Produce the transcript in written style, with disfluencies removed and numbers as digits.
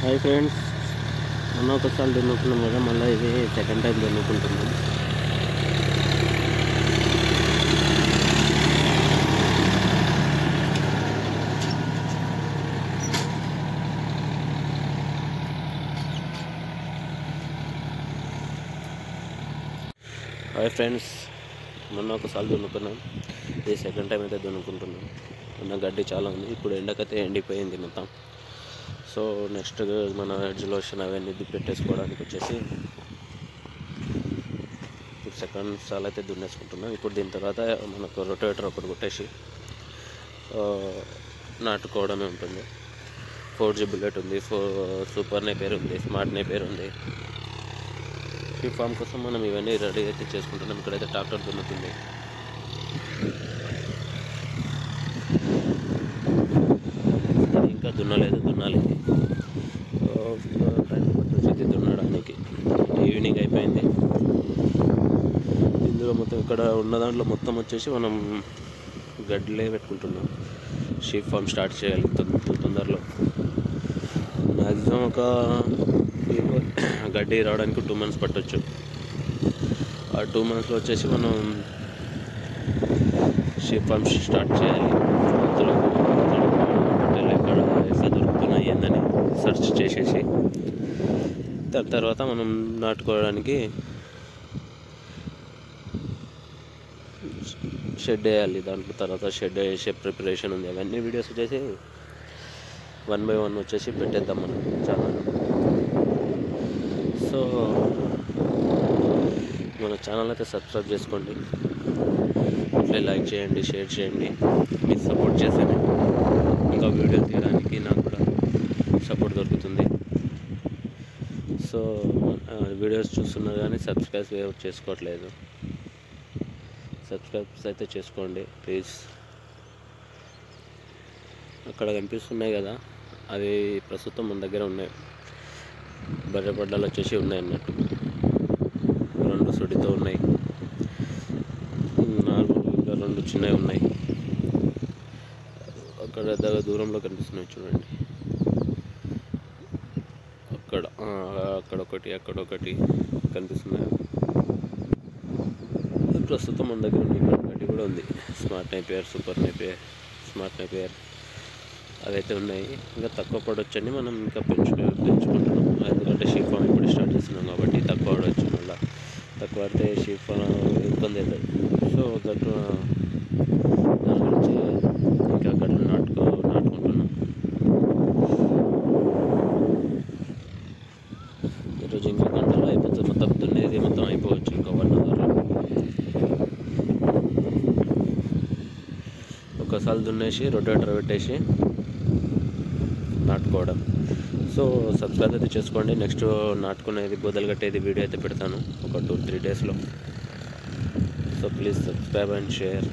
Hi friends, మొన్న ఒకసారి దున్నుకున్నాం కదా, మళ్ళీ ఇది సెకండ్ టైం దున్నుకుంటున్నాం. హాయ్ ఫ్రెండ్స్, మొన్న ఒకసారి దున్నుకున్నాం, ఇది సెకండ్ టైం అయితే దున్నుకుంటున్నాం. మొన్న గడ్డి చాలా ఉంది, ఇప్పుడు ఎండకైతే ఎండిపోయింది మొత్తం. సో నెక్స్ట్ మన ఎడ్జ్లోషన్ అవన్నీ పెట్టేసుకోవడానికి వచ్చేసి ఇప్పుడు సెకండ్ సాల్ అయితే దున్నేసుకుంటున్నాం. ఇప్పుడు దీని తర్వాత మనకు రొటేటర్ ఒకటి కొట్టేసి నాటుకోవడమే ఉంటుంది. 4G బుల్లెట్ ఉంది, సూపర్ నేపేర్ ఉంది, స్మార్ట్ నేపేర్ ఉంది. ఈ ఫామ్ కోసం మనం ఇవన్నీ రెడీ అయితే చేసుకుంటున్నాం. ఇక్కడైతే ట్రాక్టర్ దున్నుతుంది. ఇంకా దున్నలేదు, దున్నాలి. టైం పట్టొచ్చింది దున్నడానికి. ఈవినింగ్ అయిపోయింది. ఇందులో మొత్తం ఇక్కడ ఉన్న దాంట్లో మొత్తం వచ్చేసి మనం గడ్డిలే పెట్టుకుంటున్నాం. షీప్ ఫామ్ స్టార్ట్ చేయాలి తొందరలో. మ్యాక్సిమం ఒక గడ్డి రావడానికి 2 months పట్టవచ్చు. ఆ 2 monthsలో వచ్చేసి మనం షీప్ ఫామ్ స్టార్ట్ చేయాలి. అందులో బట్టలు ఎక్కడ ఎట్లా దొరుకుతున్నాయి ఏందని సెర్చ్ చేసేసి దాని తర్వాత మనం నాటుకోవడానికి షెడ్ వేయాలి. దాంట్లో తర్వాత షెడ్ వేసే ప్రిపరేషన్ ఉంది. అవన్నీ వీడియోస్ వచ్చేసి 1 by 1 వచ్చేసి పెట్టేద్దాం మనం ఛానల్. సో మన ఛానల్ అయితే సబ్స్క్రైబ్ చేసుకోండి, అట్లే లైక్ చేయండి, షేర్ చేయండి. మీరు సపోర్ట్ చేస్తేనే ఇంకా వీడియో తీయడానికి నాకు కూడా సపోర్ట్ దొరుకుతుంది. సో వీడియోస్ చూస్తున్నారు కానీ సబ్స్క్రైబ్ చేసుకోవట్లేదు. సబ్స్క్రైబ్స్ అయితే చేసుకోండి ప్లీజ్. అక్కడ కనిపిస్తున్నాయి కదా, అవి ప్రస్తుతం మన దగ్గర ఉన్నాయి. బర్రెపడ్డలు వచ్చేసి ఉన్నాయి అన్నట్టు. 2 సుడితో ఉన్నాయి, 2 చిన్నవి ఉన్నాయి. అక్కడ దూరంలో కనిపిస్తున్నాయి చూడండి. అక్కడొకటి అక్కడొకటి కనిపిస్తున్నాయి. ప్రస్తుతం మన దగ్గర ఉంది. ఇక్కడ గడ్డి కూడా ఉంది. Smart Napier, super Napier, smart Napier అవైతే ఉన్నాయి. ఇంకా తక్కువ పడవచ్చని మనం ఇంకా పెంచుకుంటున్నాం. ఎందుకంటే షీప్ ఫామ్ ఇప్పుడు స్టార్ట్ చేస్తున్నాం కాబట్టి తక్కువ పడవచ్చు. మళ్ళీ తక్కువ పడితే షీప్ ఫామ్ ఇబ్బంది అవుతుంది. సో దాని గురించి ఇంకా గడ్డలు నాటుకుంటున్నాం. ఈరోజు ఇంకా గంటలు అయిపోతుంది. మొత్తం దున్నేది మొత్తం అయిపోవచ్చు. ఇంకా 1 hour. ఒకసారి దున్నేసి రొటేటర్ పెట్టేసి నాటుకోవడం. సో సబ్స్క్రైబ్ అయితే చేసుకోండి. నెక్స్ట్ నాటుకునేది బోదలు కట్టేది వీడియో అయితే పెడతాను ఒక 2-3 daysలో. So please subscribe and share.